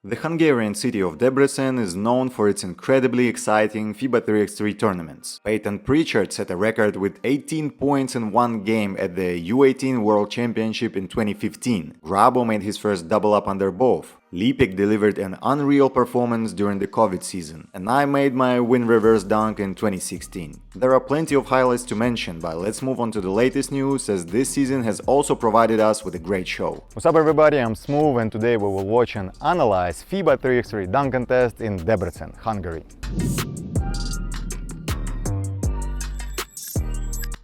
The Hungarian city of Debrecen is known for its incredibly exciting FIBA 3x3 tournaments. Peyton Pritchard set a record with 18 points in one game at the U18 World Championship in 2015. Grabo made his first double-up under both. Lipik delivered an unreal performance during the COVID season, and I made my win reverse dunk in 2016. There are plenty of highlights to mention, but let's move on to the latest news, as this season has also provided us with a great show. What's up everybody, I'm Smoove, and today we will watch and analyze FIBA 3x3 dunk contest in Debrecen, Hungary.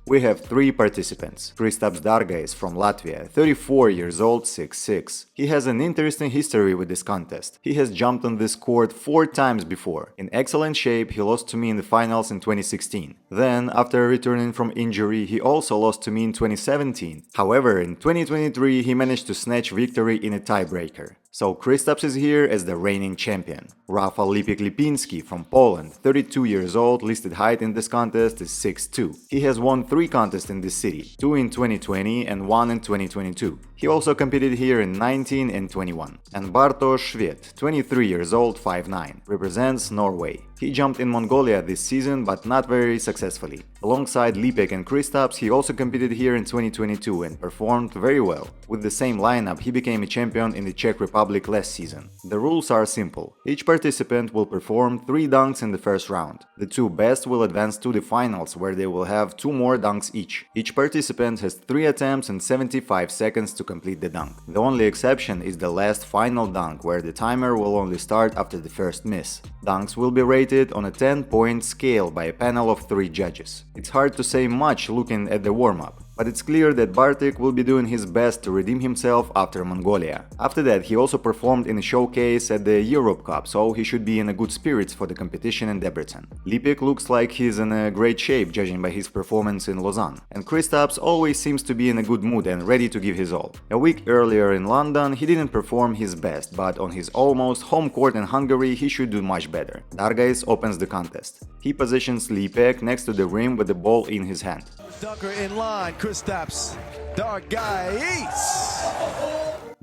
We have three participants. Kristaps Dargais from Latvia, 34 years old, 6'6". He has an interesting history with this contest. He has jumped on this court 4 times before. In excellent shape, he lost to me in the finals in 2016. Then, after returning from injury, he also lost to me in 2017. However, in 2023, he managed to snatch victory in a tiebreaker. So Kristaps is here as the reigning champion. Rafał Lipik-Lipinski from Poland, 32 years old, listed height in this contest is 6'2". He has won 3 contests in this city, 2 in 2020 and 1 in 2022. He also competed here in 19 and 21. And Bartosz Szwed, 23 years old, 5'9", represents Norway. He jumped in Mongolia this season, but not very successfully. Alongside Lipik and Kristaps, he also competed here in 2022 and performed very well. With the same lineup, he became a champion in the Czech Republic last season. The rules are simple. Each participant will perform 3 dunks in the first round. The 2 best will advance to the finals, where they will have 2 more dunks each. Each participant has 3 attempts and 75 seconds to complete the dunk. The only exception is the last final dunk, where the timer will only start after the first miss. Dunks will be rated on a 10-point scale by a panel of 3 judges. It's hard to say much looking at the warm-up, but it's clear that Bartik will be doing his best to redeem himself after Mongolia. After that, he also performed in a showcase at the Europe Cup, so he should be in a good spirits for the competition in Debrecen. Lipik looks like he's in a great shape, judging by his performance in Lausanne. And Kristaps always seems to be in a good mood and ready to give his all. A week earlier in London, he didn't perform his best, but on his almost home court in Hungary, he should do much better. Dargais opens the contest. He positions Lipik next to the rim with the ball in his hand. Dunker in line, Kristaps Dargais.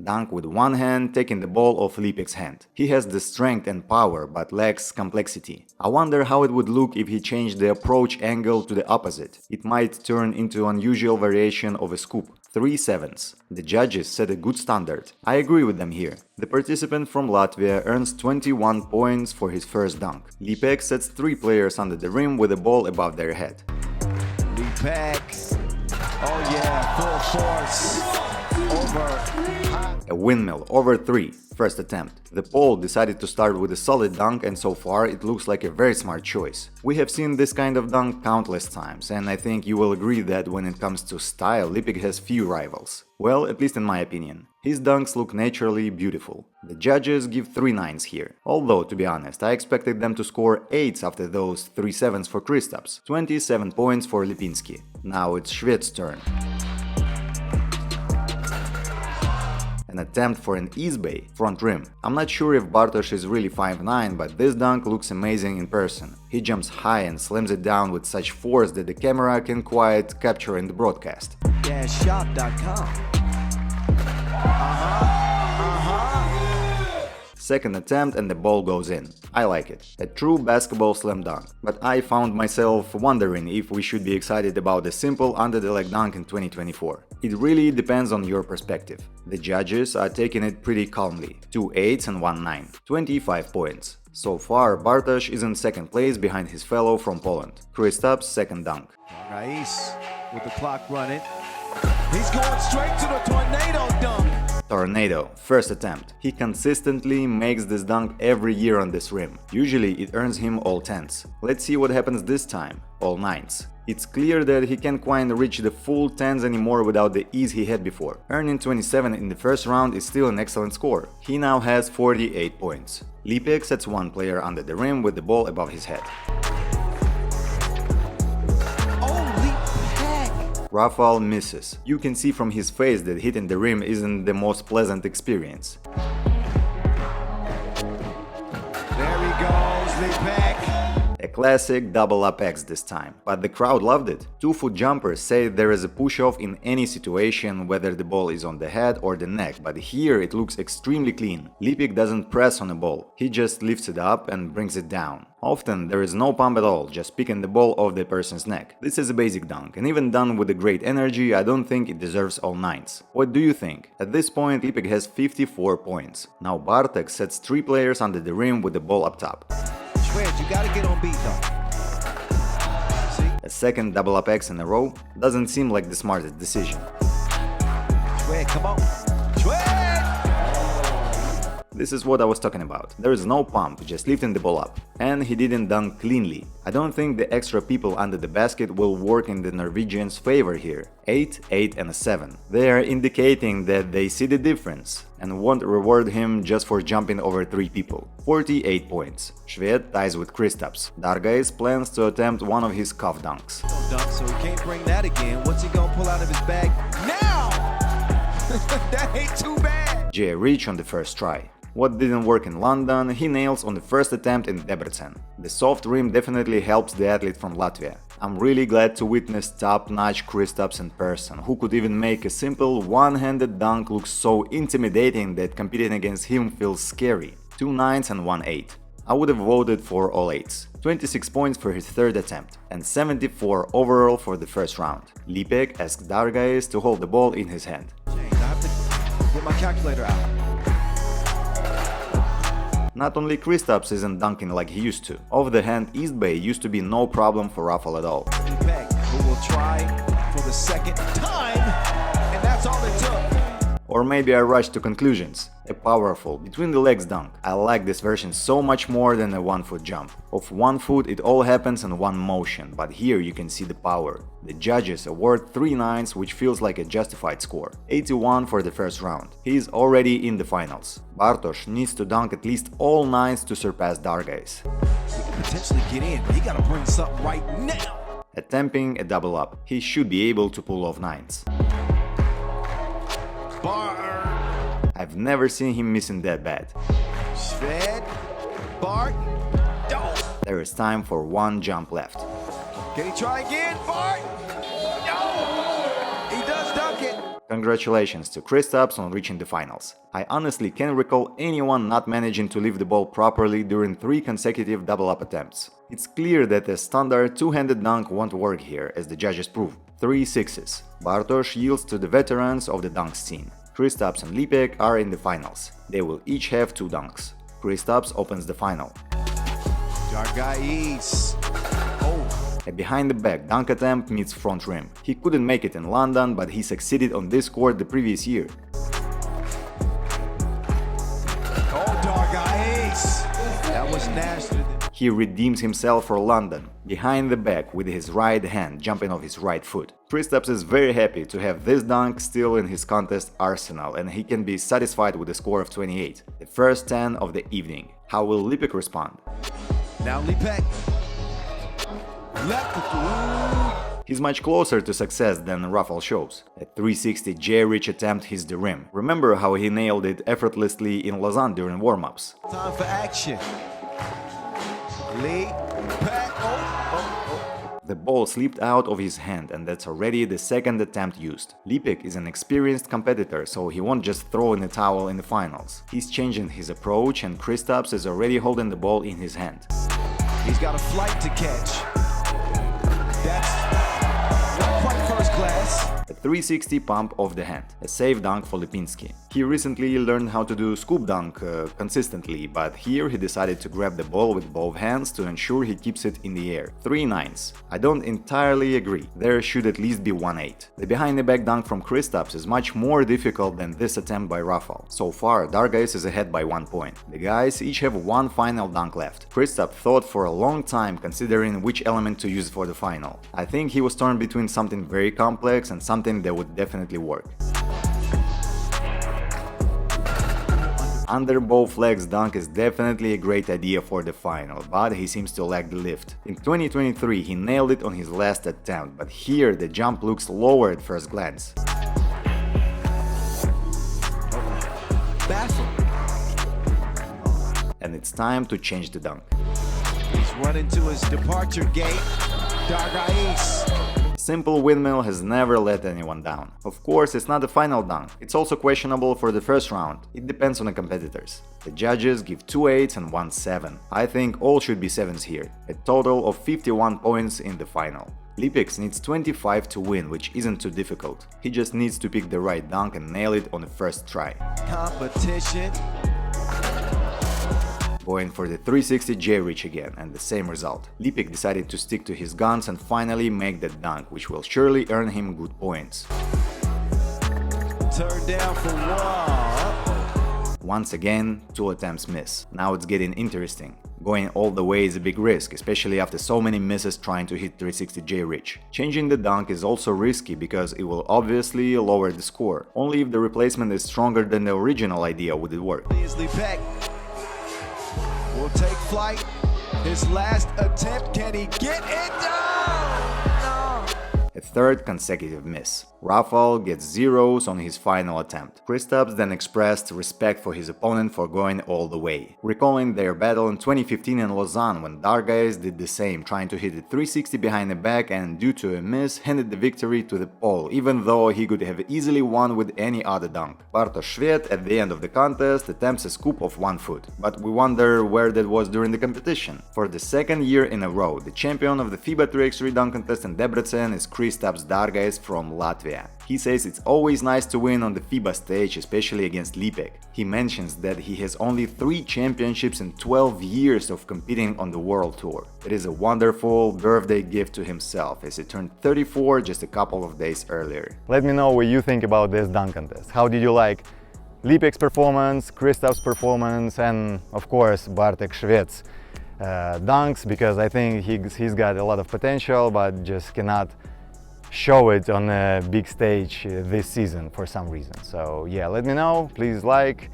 Dunk with one hand, taking the ball off Lipik's hand. He has the strength and power, but lacks complexity. I wonder how it would look if he changed the approach angle to the opposite. It might turn into an unusual variation of a scoop. 3/7. The judges set a good standard. I agree with them here. The participant from Latvia earns 21 points for his first dunk. Lipik sets 3 players under the rim with the ball above their head. Lipik. Oh yeah, full force. Over. A windmill over 3, first attempt. The Pole decided to start with a solid dunk, and so far it looks like a very smart choice. We have seen this kind of dunk countless times, and I think you will agree that when it comes to style, Lipik has few rivals. Well, at least in my opinion. His dunks look naturally beautiful. The judges give 3 9s here. Although, to be honest, I expected them to score 8s after those 3 7s for Kristaps. 27 points for Lipinski. Now it's Szwed's turn. An attempt for an ease-bay front rim. I'm not sure if Bartosz is really 5'9", but this dunk looks amazing in person. He jumps high and slams it down with such force that the camera can quite capture in the broadcast. Shop.com. Second attempt and the ball goes in. I like it. A true basketball slam dunk. But I found myself wondering if we should be excited about the simple under-the-leg dunk in 2024. It really depends on your perspective. The judges are taking it pretty calmly. 2 8s and 1 9. 25 points. So far, Bartosz is in second place behind his fellow from Poland. Kristaps' second dunk. Dargais with the clock running. He's going straight to the tornado dunk. Tornado, first attempt. He consistently makes this dunk every year on this rim. Usually it earns him all 10s. Let's see what happens this time, all 9s. It's clear that he can't quite reach the full 10s anymore without the ease he had before. Earning 27 in the first round is still an excellent score. He now has 48 points. Lipik sets 1 player under the rim with the ball above his head. Rafał misses. You can see from his face that hitting the rim isn't the most pleasant experience. There he goes, Lipik. A A classic double up X this time, but the crowd loved it. 2-foot jumpers say there is a push-off in any situation, whether the ball is on the head or the neck, but here it looks extremely clean. Lipik doesn't press on a ball, he just lifts it up and brings it down. Often there is no pump at all, just picking the ball off the person's neck. This is a basic dunk, and even done with a great energy, I don't think it deserves all 9s. What do you think? At this point, Lipik has 54 points. Now Bartek sets 3 players under the rim with the ball up top. Shred, you gotta get on beat though. See? A second double up X in a row doesn't seem like the smartest decision. Shred, come on. Shred! This is what I was talking about. There is no pump, just lifting the ball up. And he didn't dunk cleanly. I don't think the extra people under the basket will work in the Norwegians' favor here. 8, 8 and a 7. They are indicating that they see the difference and won't reward him just for jumping over 3 people. 48 points. Shved ties with Kristaps. Dargais plans to attempt one of his cuff dunks. Dunk, so he can't bring that again. What's he gonna pull out of his bag now? That ain't too bad. Jay reach on the first try. What didn't work in London, he nails on the first attempt in Debrecen. The soft rim definitely helps the athlete from Latvia. I'm really glad to witness top-notch Kristaps in person, who could even make a simple one-handed dunk look so intimidating that competing against him feels scary. 2 9s and 1 8. I would have voted for all 8s. 26 points for his third attempt, and 74 overall for the first round. Lipik asked Dargais to hold the ball in his hand. James, I have to get my calculator out. Not only Kristaps isn't dunking like he used to. Off the hand East Bay used to be no problem for Rafael at all. Who will try for the second time, and that's all it took. Or maybe I rushed to conclusions. A powerful, between the legs dunk. I like this version so much more than a 1-foot jump. Of 1 foot it all happens in one motion, but here you can see the power. The judges award 3 9s, which feels like a justified score. 81 for the first round. He is already in the finals. Bartosz needs to dunk at least all 9s to surpass Dargais. He could potentially get in, but he gotta bring something right now. Attempting a double up, he should be able to pull off 9s. I've never seen him missing that bad. Shved, Bart, don't. There is time for 1 jump left. Can he try again, Bart? No! He does dunk it. Congratulations to Kristaps on reaching the finals. I honestly can't recall anyone not managing to lift the ball properly during 3 consecutive double-up attempts. It's clear that a standard 2-handed dunk won't work here, as the judges prove. 3 6s. Bartosz yields to the veterans of the dunk scene. Kristaps and Lipik are in the finals. They will each have 2 dunks. Kristaps opens the final. Dargais. Oh. A behind-the-back dunk attempt meets front rim. He couldn't make it in London, but he succeeded on this court the previous year. Oh, Dargais. That was nasty. He redeems himself for London, behind the back with his right hand jumping off his right foot. Kristaps is very happy to have this dunk still in his contest arsenal, and he can be satisfied with a score of 28, the first 10 of the evening. How will Lipik respond? Now Lipik. Left through. He's much closer to success than Rafael shows. A 360 J-reach attempt hits the rim. Remember how he nailed it effortlessly in Lausanne during warm-ups. Time for action. The ball slipped out of his hand, and that's already the second attempt used. Lipik is an experienced competitor, so he won't just throw in the towel in the finals. He's changing his approach, and Kristaps is already holding the ball in his hand. He's got a flight to catch. That's not quite first class. A 360 pump off the hand, a safe dunk for Lipinski. He recently learned how to do scoop dunk consistently, but here he decided to grab the ball with both hands to ensure he keeps it in the air. 3 9s. I don't entirely agree. There should at least be 1 8. The behind-the-back dunk from Kristaps is much more difficult than this attempt by Rafael. So far, Dargais is ahead by 1 point. The guys each have 1 final dunk left. Kristaps thought for a long time considering which element to use for the final. I think he was torn between something very complex and something that would definitely work. Under both legs dunk is definitely a great idea for the final, but he seems to lack the lift. In 2023 he nailed it on his last attempt, but here the jump looks lower at first glance. And it's time to change the dunk. He's running to his departure gate. Dargais. Simple windmill has never let anyone down. Of course, it's not the final dunk. It's also questionable for the first round. It depends on the competitors. The judges give 2 8s and 1 7. I think all should be 7s here. A total of 51 points in the final. Lipik needs 25 to win, which isn't too difficult. He just needs to pick the right dunk and nail it on the first try. Competition. Going for the 360 J-reach again, and the same result. Lipik decided to stick to his guns and finally make that dunk, which will surely earn him good points. Turn down for one. Once again, 2 attempts miss. Now it's getting interesting. Going all the way is a big risk, especially after so many misses trying to hit 360 J-reach. Changing the dunk is also risky because it will obviously lower the score. Only if the replacement is stronger than the original idea would it work. Lipik will take flight. His last attempt, can he get it down? A third consecutive miss. Rafael gets zeros on his final attempt. Kristaps then expressed respect for his opponent for going all the way, recalling their battle in 2015 in Lausanne when Dargais did the same, trying to hit a 360 behind the back and, due to a miss, handed the victory to the Pole, even though he could have easily won with any other dunk. Bartosz Szwed, at the end of the contest, attempts a scoop of 1 foot, but we wonder where that was during the competition. For the second year in a row, the champion of the FIBA 3x3 dunk contest in Debrecen is Kristaps Dargais from Latvia. He says it's always nice to win on the FIBA stage, especially against Lipik. He mentions that he has only 3 championships in 12 years of competing on the World Tour. It is a wonderful birthday gift to himself, as he turned 34 just a couple of days earlier. Let me know what you think about this dunk contest. How did you like Lipik's performance, Kristaps' performance, and of course Bartek Szwed's dunks, because I think he's got a lot of potential but just cannot show it on a big stage this season for some reason. So yeah, let me know, please like,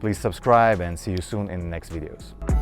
please subscribe, and see you soon in the next videos.